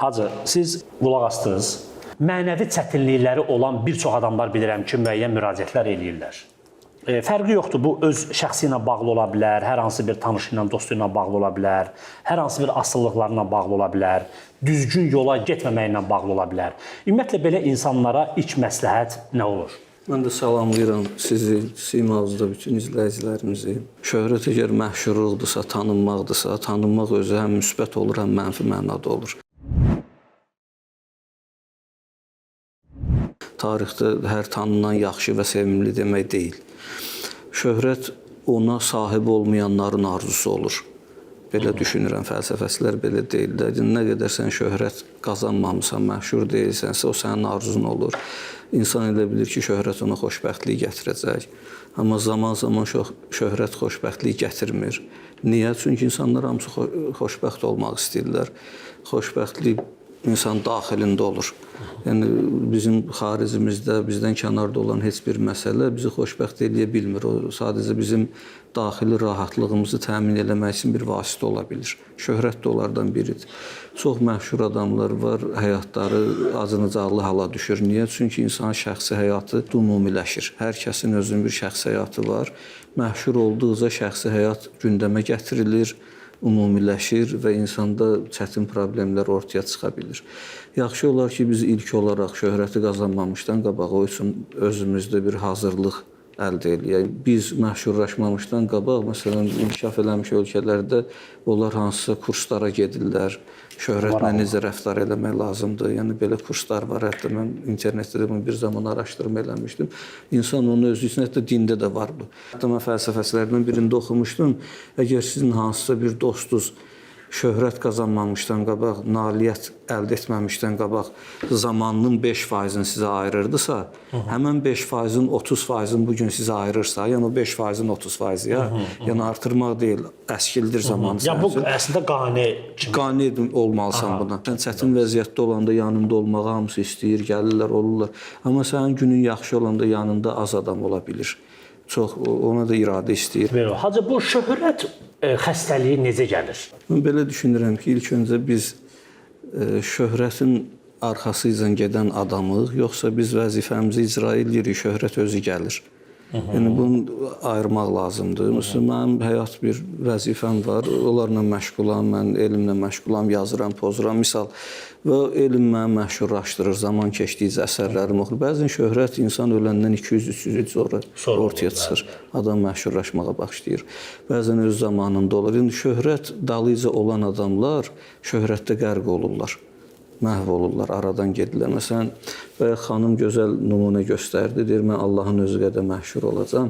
Hacı, siz qulaq astınız. Mənəvi çətinlikləri olan bir çox adamlar bilirəm ki, müəyyən müraciətlər eləyirlər. Fərqi yoxdur, bu öz şəxsi ilə bağlı ola bilər, hər hansı bir tanışı ilə, dostu ilə bağlı ola bilər, hər hansı bir asıllıqlarla bağlı ola bilər, düzgün yola getməməklə bağlı ola bilər. Ümumiyyətlə, belə insanlara ilk məsləhət nə olur? Mən də salamlayıram sizi, Simavuzda bütün izləyicilərimizi. Şöhrət əgər məşhurluqdursa, tanınmaqdırsa, tanınmaq özü həm müsbət olur, həm mənfi mənada olur. Tarixdə hər tanınan yaxşı və sevimli demək deyil. Şöhrət ona sahib olmayanların arzusu olur. Belə düşünürəm, fəlsəfəçilər belə deyirlər. Nə qədər sən şöhrət qazanmamısan, məşhur deyilsənsə, o sənin arzun olur. İnsan elə bilir ki, şöhrət ona xoşbəxtlik gətirəcək. Amma zaman-zaman şöhrət xoşbəxtlik gətirmir. Niyə? Çünki insanlar hamısı xoşbəxt olmaq istəyirlər. Xoşbəxtlik insan daxilində olur. Yəni, bizim xaricimizdə, bizdən kənarda olan heç bir məsələ bizi xoşbəxt eləyə bilmir. O, sadəcə bizim daxili rahatlığımızı təmin eləmək üçün bir vasitə ola bilir. Şöhrət də onlardan biridir. Çox məşhur adamlar var, həyatları acınacaqlı hala düşür. Niyə? Çünki insanın şəxsi həyatı ümumiləşir. Hər kəsin özünün bir şəxsi həyatı var. Məşhur olduqca şəxsi həyat gündəmə gətirilir, ümumiləşir və insanda çətin problemlər ortaya çıxa bilir. Yaxşı olar ki, biz ilk olaraq şöhrəti qazanmamışdan qabaq o üçün özümüzdə bir hazırlıq əldə eləyək. Biz məşhurlaşmamışdan qabaq, məsələn, inkişaf eləmiş ölkələrdə onlar hansısa kurslara gedirlər, şöhrətlə necə rəftar eləmək lazımdır. Yəni, belə kurslar var. Hətta mən internetdə də bir zaman araşdırma eləmişdim. İnsan onu özü üçün, hətta dində də var bu. Hətta mən fəlsəfəçilərdən birində oxumuşdum. Əgər sizin hansısa bir dostunuz şöhrət qazanmamışdan qabaq, nailiyyət əldə etməmişdən qabaq zamanının 5%-ni sizə ayırırdısa, həmən 5%-in 30%-ni bugün sizə ayırırsa, yəni o 5%-in 30%-i, yəni artırmaq deyil, əskildir zamanı. Yəni bu əslində qane kimi. Qane olmalısan buna. Sən çətin vəziyyətdə olanda yanında olmağı hamısı istəyir, gəlirlər, olurlar. Amma sənin günün yaxşı olanda yanında az adam ola bilir. Çox, ona da iradə istəyir. Hacı, bu şöhrət xəstəliyi necə gəlir? Mən belə düşünürəm ki, ilk öncə biz şöhrətin arxasıyla gedən adamıq, yoxsa biz vəzifəmizi icra edirik, şöhrət özü gəlir. Yəni, bunu ayırmaq lazımdır. Məsələn, mənim həyat bir vəzifəm var, onlarla məşğulam, mən elmlə məşğulam, yazıram, pozuram, misal. Və elm məni məşhurlaşdırır, zaman keçdikcə əsərlərim oxur. Bəzən şöhrət insan öləndən 200-300 il sonra ortaya çıxır. Adam məşhurlaşmağa başlayır. Bəzən öz zamanında olur. Yəni, şöhrət dalıca olan adamlar şöhrətdə qərq olurlar. Məhv olurlar, aradan gedirlər. Məsələn, xanım gözəl nümunə göstərdi, deyir, mən Allahın özü qədər məşhur olacam.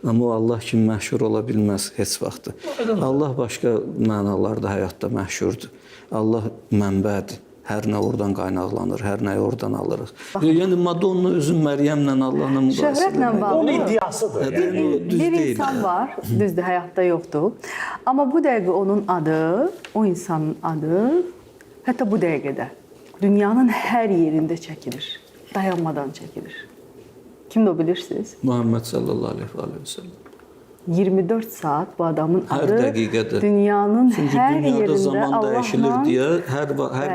Amma o Allah kimi məşhur ola bilməz heç vaxtı. Allah başqa mənalarda həyatda məşhurdur. Allah mənbədir. Hər nə oradan qaynaqlanır, hər nəyi oradan alırıq. Yəni, Madonna özün Məryəmlə, Allahla müqayisə. Şöhrətlə bağlı. Onun iddiasıdır. Bir insan var, düzdür, həyatda yoxdur. Amma bu dəqiqə onun adı, o insanın adı, hətta bu dəqiqədə dünyanın hər yerində çəkilir. Dayanmadan çəkilir. Kimdir o bilirsiniz? Muhammed sallallahu aleyhi ve sellem. 24 saat bu adamın adı dünyanın çünki hər dünyada yerində zaman dəyişilir deyə hər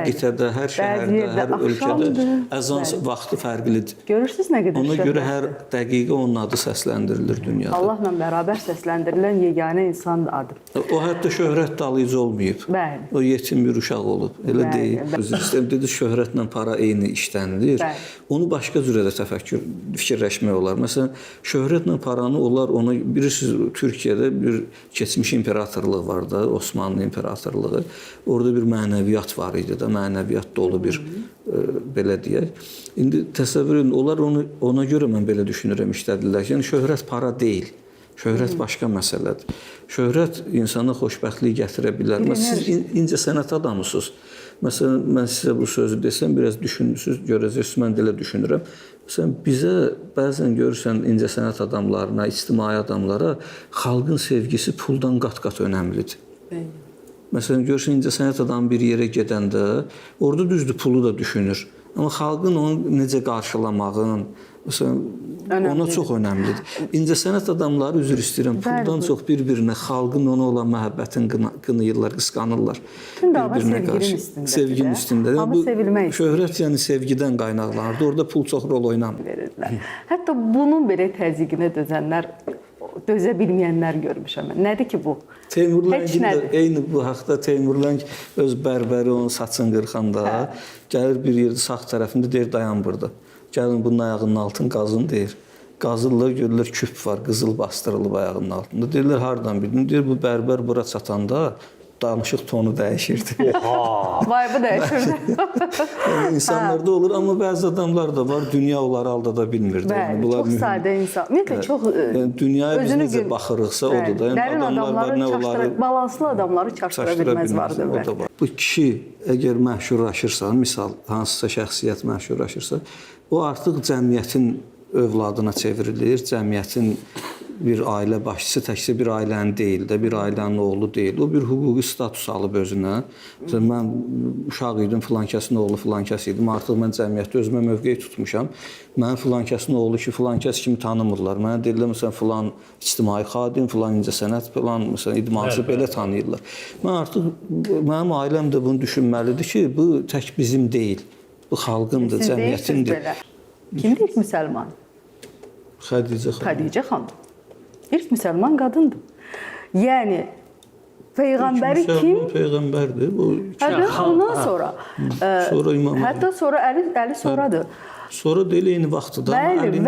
qitədə, hər şəhərdə, hər ölkədə əzan vaxtı fərqlidir. Görürsünüz nə qədər Ona görə hər dəqiqə onun adı səsləndirilir dünyada. Allahla bərabər səsləndirilən yeganə insan adı. O hətta şöhrət dalıcı olmayıb. Bəli. O yetim bir uşaq olub. Elə deyil. Sistem dedi, şöhrətlə para eyni işlənilir. Onu başqa cürə də fikirləşmək olar. Məsələn, şöhrətlə paranı onlar ona bilirsiniz, Türkiyədə bir keçmiş imperatorluq var da, Osmanlı imperatorluğu. Orada bir mənəviyyat var idi da, mənəviyyat dolu bir, belə deyək. İndi təsəvvür edin, onlar ona görə mən belə düşünürəm işlədirlər. Yəni, şöhrət para deyil. Şöhrət başqa məsələdir. Şöhrət insana xoşbəxtlik gətirə bilər. Siz incəsənət adamısınız. Məsələn, mən sizə bu sözü desəm, biraz düşünürsünüz, görəcəksiniz, mən də elə düşünürəm. Məsələn, bizə bəzən görürsən incəsənət adamlarına, ictimai adamlara xalqın sevgisi puldan qat-qat önəmlidir. Məsələn, görürsən incəsənət adamı bir yerə gedəndə, orada düzdür, pulu da düşünür. Amma xalqın onu necə qarşılamağın, məsələn, ona çox önəmlidir. İncəsənət adamları, üzr istəyirəm, puldan çox bir-birinə, xalqın ona olan məhəbbətin qınayırlar, qısqanırlar. Bütün dava sevginin üstündədir. Sevginin üstündədir. Amma sevilmək istəyir. Şöhrət yəni sevgidən qaynaqlanır. Orada pul çox rol oynamır. Verirlər. Hətta bunun belə təzyiqinə dözə bilməyənlər görmüşəm mən. Nədir ki bu? Teymur Heç Ləngin də nədir. eyni bu haqda Teymur Ləng öz bərbəri onun saçını qırxanda gəlir bir yerdə sağ tərəfində deyir dayan burada. Gəlin bunun ayağının altını qazın deyir. Qazırlar, görürlər küp var, qızıl bastırılıb ayağının altında. Deyirlər hardan bildin? Deyir bu bərbər bura çatanda danışıq tonu dəyişirdi. Vay bu dəyişirdi. Yəni, insanlarda olur, amma bəzi adamlar da var, dünya onları aldada bilmir. Bəli, çox sadə insan. Ümumiyyətlə çox yəni, dünyaya biz özünü necə baxırıqsa odur da. Yəni, dərin adamlar nə onları balanslı adamları çaşdıra bilməz vardır. o da var. Bu kişi əgər məşhurlaşırsa, misal hansısa şəxsiyyət məşhurlaşırsa, o artıq cəmiyyətin övladına çevrilir, cəmiyyətin bir ailə başçısı təkcə bir ailənin deyil də, bir ailənin oğlu deyil. O bir hüquqi status alıb özünə. Məsələn, mən uşaq idim, filankəsin oğlu filankəs idim. Artıq mən cəmiyyətdə özümə mövqe tutmuşam. Mən filankəsin oğlu ki, filankəs kimi tanımırlar. Mənə deyirlər, məsələn, filan ictimai xadim, filan incəsənət, filan, məsələn, idmançı belə tanıyırlar. Mən artıq, mənim ailəm də bunu düşünməlidir ki, bu tək bizim deyil. Bu xalqındır, cəmiyyətindir. Kimdir ilk müsəlman? Xədicə xanım. Xədicə xanım. İlk müsəlman qadındır. Yəni peyğəmbəri kim? Peyğəmbərdir. Bu Ondan sonra sonra İmam hətta sonra Əli sonradır. Sonra deyil eyni vaxtda da Bəli,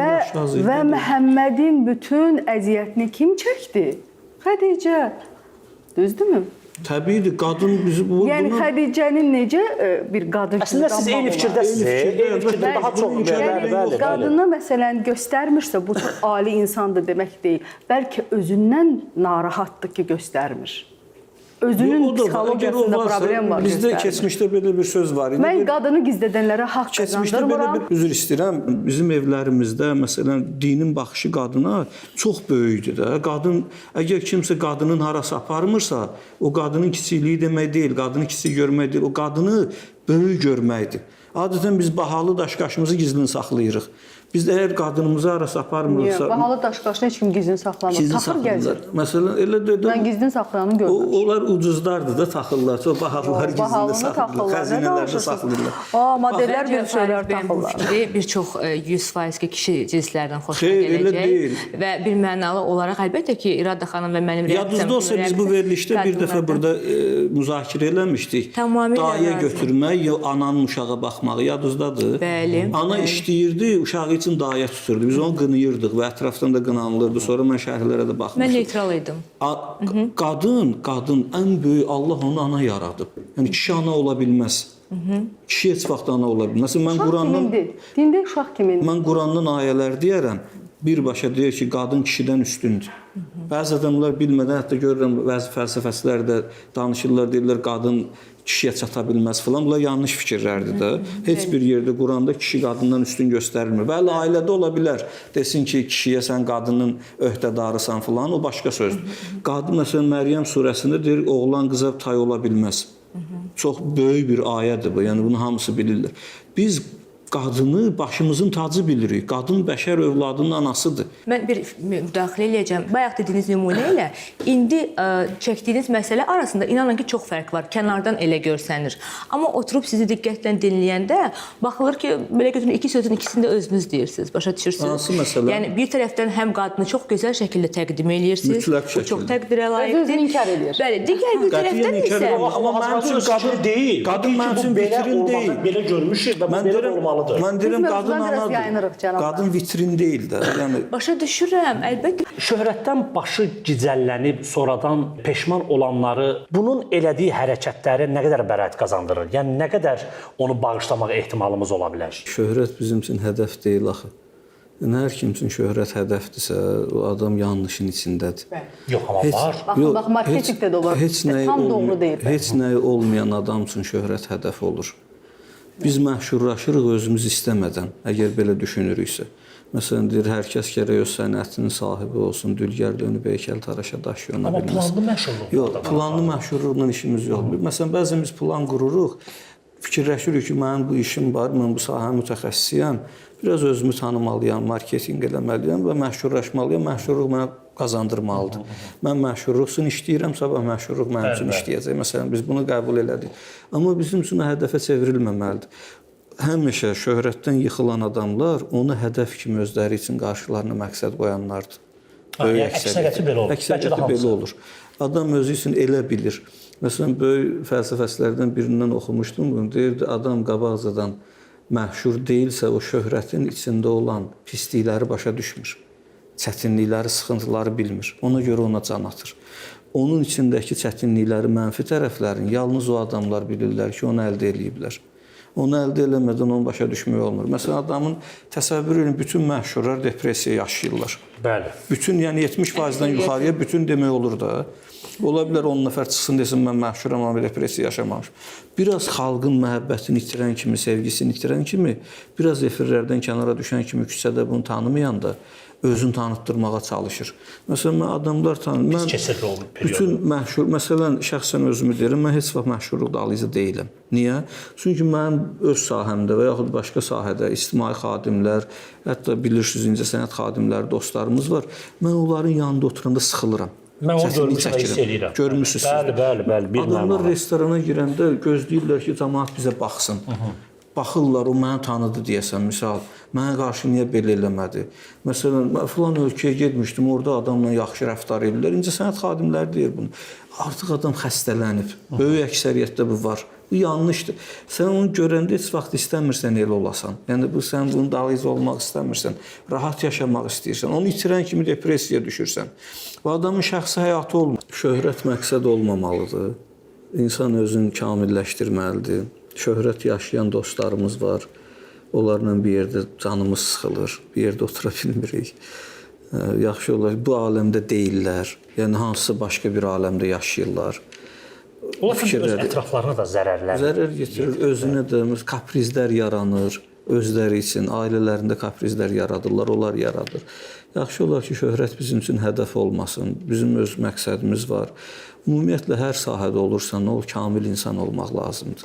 və Məhəmmədin bütün əziyyətini kim çəkdi? Xədicə. Düzdürmü? Təbiidir, qadın bizi bu Yəni Xədicənin necə bir qadın kimi Əslində siz eyni fikirdəsiniz. Eyni fikirdə daha çox bəli. Qadına məsələn göstərmirsə bu çox ali insandır demək deyil. Bəlkə özündən narahatdır ki, göstərmir. Özünün psixologiyasında problem var. Bizdə keçmişdə belə bir söz var idi. Mən qadını gizlədənlərə haqq qazandırmıram. Üzr istəyirəm, bizim evlərimizdə məsələn dinin baxışı qadına çox böyükdür də. Qadın əgər kimsə qadının harasa aparmırsa, o qadının kiçikliyi demək deyil, qadını kiçik görmək deyil, o qadını böyük görməkdir. Adətən biz bahalı daşqaşımızı gizlin saxlayırıq. Biz əgər qadınımızı harasa aparmırıqsa... Bahalı daşqaşını heç kim gizlin saxlamır. Taxır gəzir. Məsələn, elə də... Mən gizlin saxlayanı görmüşəm. Onlar ucuzlardır da taxırlar. Çox bahalılar gizlində saxlayırlar. Xəzinələrdə saxlayırlar. Modellər bir şeylər taxırlar. Bir çox 100% ki, kişi cinslərdən xoşuna gələcək. Və bir mənalı olaraq əlbəttə ki, İrada xanım və mənim Yadınızda olsa biz bu verilişdə bir dəfə burada müzakirə eləmişdik. Daya götürmək, ya ananın uşağa baxmağı yadınızdadır. Bəli. Ana işləyirdi, uşağı üçün daya tuturdu. Biz onu qınıyırdıq və ətrafdan da qınanılırdı. Sonra mən şərhlərə də baxmışdım. Mən neytral idim. Qadın ən böyük Allah onu ana yaradıb. Yəni kişi ana ola bilməz. Kişi heç vaxt ana ola bilməz. Mən Qurandan dində uşaq kimindir? Mən Qurandan ayələr deyərəm. Birbaşa deyir ki, qadın kişidən üstündür. Bəzi adamlar bilmədən, hətta görürəm, bəzi fəlsəfəçilər də danışırlar, deyirlər qadın kişiyə çata bilməz falan. Bunlar yanlış fikirlərdir də. Heç bir yerdə Quranda kişi qadından üstün göstərilmir. Bəli, ailədə ola bilər. Desin ki, kişiyə sən qadının öhdədarısan falan, o başqa sözdür. Qadın, məsələn, Məryəm surəsində deyir, oğlan qıza tay ola bilməz. Çox böyük bir ayədir bu. Yəni, bunu hamısı bilirlər. Biz qadını başımızın tacı bilirik. Qadın bəşər övladının anasıdır. Mən bir müdaxilə eləyəcəm. Bayaq dediyiniz nümunə ilə indi çəkdiyiniz məsələ arasında inanın ki, çox fərq var. Kənardan elə görsənir. Amma oturub sizi diqqətlə dinləyəndə baxılır ki, belə götürün iki sözün ikisini də özünüz deyirsiniz. Başa düşürsünüz? Hansı məsələ? Yəni bir tərəfdən həm qadını çox gözəl şəkildə təqdim eləyirsiniz. Mütləq şəkildə. Çox təqdirə layiqdir. Özünü inkar edir. Bəli, digər bir tərəfdən isə Amma mənim üçün qadın deyil. Qadın mənim üçün vitrin deyil. Belə görmüşük və bu belə olmalıdır. Mən deyirəm Biz qadın mövzudan biraz yayınırıq, anadır. cənablar. Qadın vitrin deyil də. Yəni başa düşürəm, əlbəttə. Şöhrətdən başı gicəllənib sonradan peşman olanları bunun elədiyi hərəkətləri nə qədər bəraət qazandırır? Yəni nə qədər onu bağışlamaq ehtimalımız ola bilər? şöhrət bizim üçün hədəf deyil axı. Yəni hər kim üçün şöhrət hədəfdirsə, o adam yanlışın içindədir. Yox, amma var. Bax, marketinqdə də olur. Tam doğru deyil. Heç nəyi olmayan adam üçün şöhrət hədəf olur. Biz məşhurlaşırıq özümüz istəmədən, əgər belə düşünürüksə. Məsələn, deyir, hər kəs gərək öz sənətinin sahibi olsun, dülgər dönüb heykəl taraşa daş yona bilməz. Amma planlı məşhurluq. Yox, planlı məşhurluqla işimiz yoxdur. Məsələn, bəzən biz plan qururuq, fikirləşirik ki, mənim bu işim var, mən bu sahənin mütəxəssisiyəm, biraz özümü tanımalıyam, marketinq eləməliyəm və məşhurlaşmalıyam, məşhurluq mənə qazandırmalıdır. Mən məşhurluq üçün işləyirəm, sabah məşhurluq mənim üçün işləyəcək. Məsələn, biz bunu qəbul elədik. Amma bizim üçün hədəfə çevrilməməlidir. Həmişə şöhrətdən yıxılan adamlar onu hədəf kimi özləri üçün qarşılarına məqsəd qoyanlardır. Yəni əksəriyyəti belə olur. Əksəriyyəti belə olur. Adam özü üçün elə bilir. Məsələn, böyük fəlsəfəçilərdən birindən oxumuşdum bunu. Deyirdi, adam qabaqcadan məşhur deyilsə, o şöhrətin içində olan pislikləri başa düşmür. Çətinlikləri, sıxıntıları bilmir. Ona görə ona can atır. Onun içindəki çətinlikləri, mənfi tərəflərini yalnız o adamlar bilirlər ki, onu əldə ediblər. Onu əldə eləmədən onu başa düşmək olmur. Məsələn, adamın təsəvvür edin, bütün məşhurlar depressiya yaşayırlar. Bəli. Bütün, yəni 70%-dən yuxarıya bütün demək olur da. Ola bilər 10 nəfər çıxsın desin, mən məşhuram, amma depressiya yaşamamışım. Biraz xalqın məhəbbətini itirən kimi, sevgisini itirən kimi, biraz efirlərdən kənara düşən kimi küçədə bunu tanımayanda özünü tanıtdırmağa çalışır. Məsələn, mən adamlar tanıyım. Pis keçirli olur. Bütün məşhur, məsələn, şəxsən özümü deyirəm, mən heç vaxt məşhurluq dalıcı deyiləm. Niyə? Çünki mənim öz sahəmdə və yaxud başqa sahədə ictimai xadimlər, hətta bilirsiniz, incəsənət xadimləri, dostlarımız var. Mən onların yanında oturanda sıxılıram. Mən onu görmüşəm, hiss eləyirəm. Görmüsünüz. Bəli. Adamlar restorana girəndə gözləyirlər ki, cəmaət bizə baxsın. Baxırlar, o məni tanıdı deyəsən, misal, mənə qarşı niyə belə eləmədi? Məsələn, filan ölkəyə getmişdim, orada adamla yaxşı rəftar edirlər. İncəsənət xadimləri deyir bunu. Artıq adam xəstələnib. Böyük əksəriyyətdə bu var. Bu yanlışdır. Sən onu görəndə heç vaxt istəmirsən elə olasan. Yəni, sən bunun dalıcı olmaq istəmirsən. Rahat yaşamaq istəyirsən. Onu itirən kimi depressiyaya düşürsən. Bu adamın şəxsi həyatı olmur. Şöhrət məqsəd olmamalıdır. İnsan özünü kamilləşdirməlidir. Şöhrət yaşayan dostlarımız var. Onlarla bir yerdə canımız sıxılır. Bir yerdə otura bilmirik. Yaxşı olar. Bu aləmdə deyirlər. Yəni, hansısa başqa bir aləmdə yaşayırlar. Onlar öz ətraflarına da zərərlər getirir. Özünə də kaprizlər yaranır. Özləri üçün, ailələrində kaprizlər yaradırlar, onlar yaradır. Yaxşı olar ki, şöhrət bizim üçün hədəf olmasın. Bizim öz məqsədimiz var. Ümumiyyətlə, hər sahədə olursan, o kamil insan olmaq lazımdır.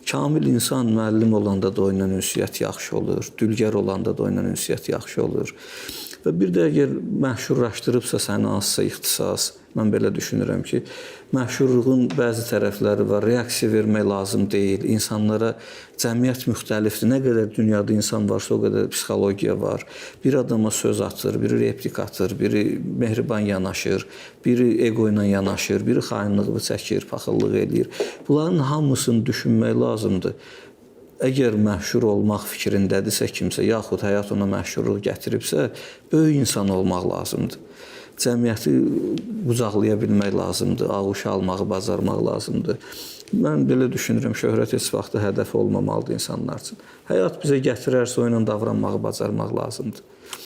Kamil insan müəllim olanda da onunla ünsiyyət yaxşı olur, dülgər olanda da onunla ünsiyyət yaxşı olur. Və bir də əgər məşhurlaşdırıbsa səni hansısa ixtisas, mən belə düşünürəm ki, məşhurluğun bəzi tərəfləri var, reaksiya vermək lazım deyil. İnsanlara cəmiyyət müxtəlifdir. Nə qədər dünyada insan varsa, o qədər psixologiya var. Bir adama söz atır, biri replik atır, biri mehriban yanaşır, biri ego ilə yanaşır, biri xainlığını çəkir, paxıllıq eləyir. Bunların hamısını düşünmək lazımdır. Əgər məşhur olmaq fikrindədirsə kimsə, yaxud həyat ona məşhurluq gətiribsə, böyük insan olmaq lazımdır. Cəmiyyəti qucaqlaya bilmək lazımdır, ağuşa almağı bacarmaq lazımdır. Mən belə düşünürəm, şöhrət heç vaxt hədəf olmamalıdır insanlar üçün. Həyat bizə gətirərsə, o ilə davranmağı bacarmaq lazımdır.